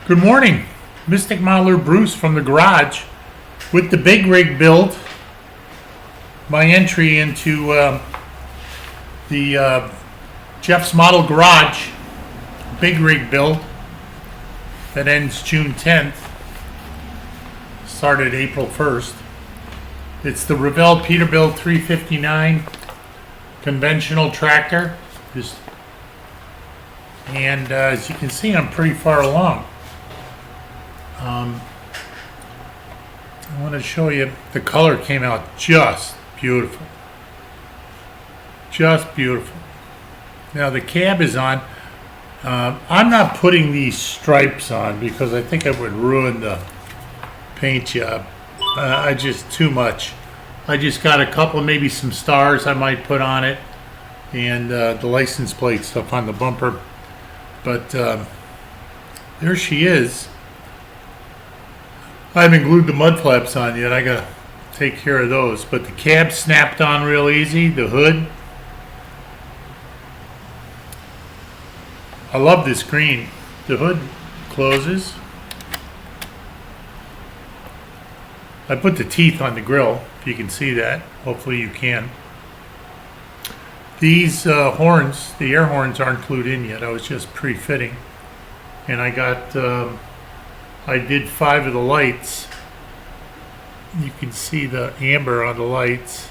Good morning, Mystic Modeler Bruce from the garage with the big rig build. My entry into the Jeff's Model Garage big rig build that ends June 10th, started April 1st. It's the Revell Peterbilt 359 conventional tractor. And as you can see, I'm pretty far along. I want to show you, the color came out just beautiful. Just beautiful. Now the cab is on. I'm not putting these stripes on because I think I would ruin the paint job. I just, too much. I just got a couple, maybe some stars I might put on it, and the license plate stuff on the bumper. But there she is. I haven't glued the mud flaps on yet. I gotta take care of those. But the cab snapped on real easy. The hood. I love this green. The hood closes. I put the teeth on the grill, if you can see that. Hopefully you can. These horns, the air horns, aren't glued in yet. I was just pre-fitting. And I got, I did 5 of the lights. You can see the amber on the lights.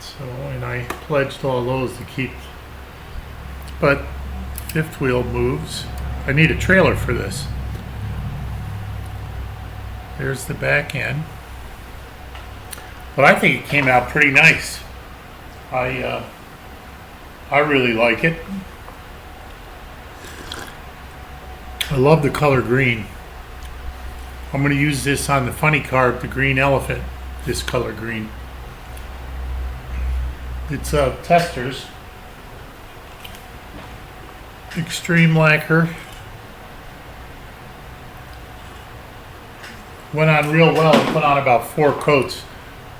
So, and I pledged all those to keep. But fifth wheel moves. I need a trailer for this. There's the back end. But I think it came out pretty nice. I really like it. I love the color green. I'm going to use this on the funny car, the green elephant, this color green. It's Testers. Extreme lacquer. Went on real well. Put on about 4 coats.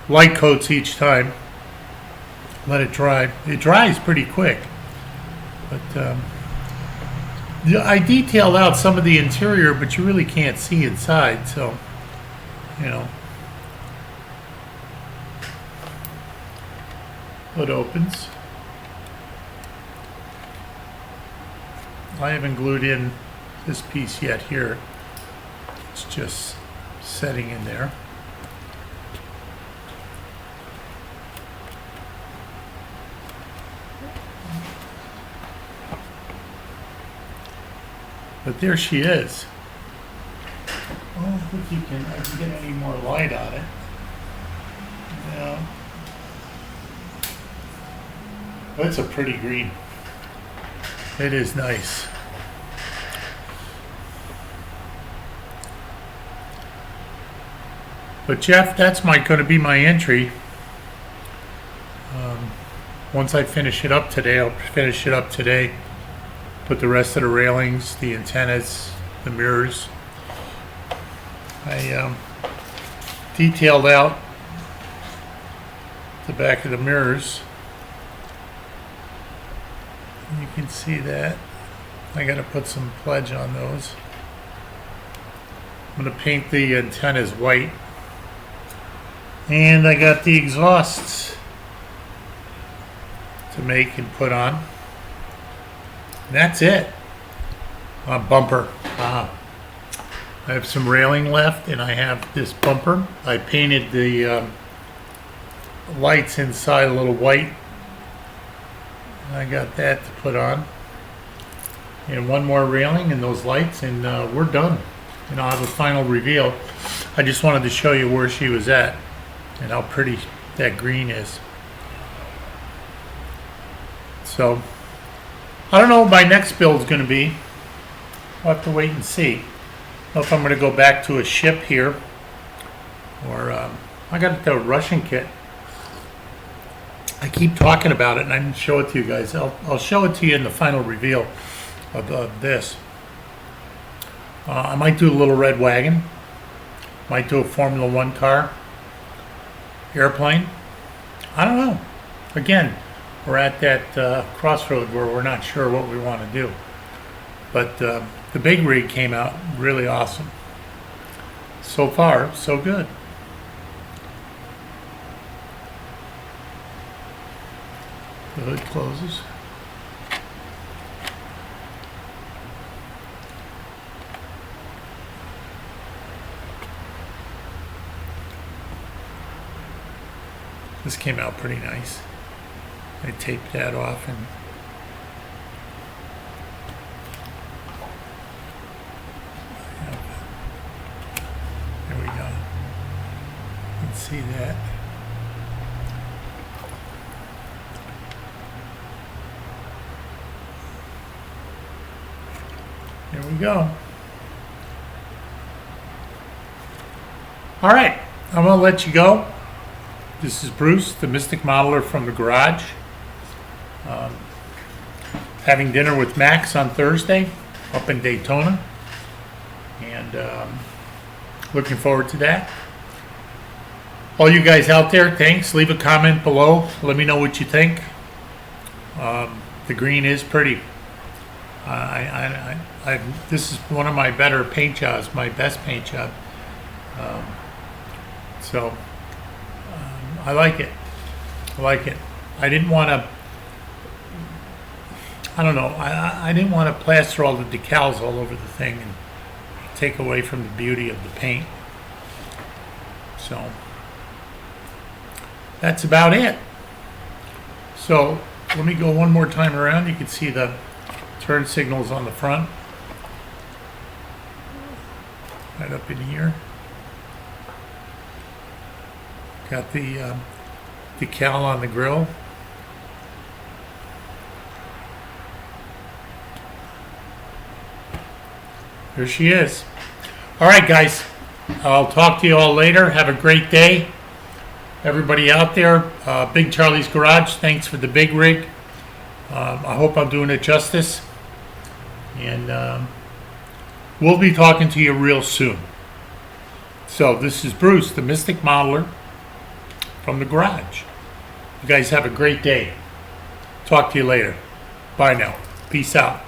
Light coats each time. Let it dry. It dries pretty quick. But I detailed out some of the interior, but you really can't see inside, so, you know. Hood opens. I haven't glued in this piece yet here. It's just setting in there. But there she is. I don't think I can get any more light on it. Yeah. That's a pretty green. It is nice. But Jeff, that's going to be my entry. Once I finish it up today, I'll finish it up today. Put the rest of the railings, the antennas, the mirrors. I detailed out the back of the mirrors. You can see that. I got to put some pledge on those. I'm going to paint the antennas white. And I got the exhausts to make and put on. And that's it. Bumper. I have some railing left, and I have this bumper. I painted the lights inside a little white. I got that to put on. And one more railing and those lights, and we're done. And I'll have a final reveal. I just wanted to show you where she was at and how pretty that green is. So, I don't know what my next build is going to be. I'll have to wait and see. I don't know if I'm going to go back to a ship here, or I got the Russian kit. I keep talking about it and I didn't show it to you guys. I'll show it to you in the final reveal of this. I might do a little red wagon. Might do a Formula 1 car. Airplane. I don't know. Again, we're at that crossroad where we're not sure what we want to do. But the big rig came out really awesome. So far, so good. The hood closes. This came out pretty nice. I taped that off and there we go. You can see that. There we go. All right, I'm gonna let you go. This is Bruce, the Mystic Modeler from the garage. Having dinner with Max on Thursday up in Daytona. And looking forward to that. All you guys out there, thanks. Leave a comment below. Let me know what you think. The green is pretty. This is one of my better paint jobs, my best paint job. So I like it. I like it. I didn't want to. I don't know. I didn't want to plaster all the decals all over the thing and take away from the beauty of the paint. So that's about it. So let me go one more time around. You can see the turn signals on the front. Right up in here. Got the decal on the grill. There she is. All right, guys. I'll talk to you all later. Have a great day. Everybody out there, Big Charlie's Garage, thanks for the big rig. I hope I'm doing it justice. And we'll be talking to you real soon. So this is Bruce, the Mystic Modeler from the garage. You guys have a great day. Talk to you later. Bye now. Peace out.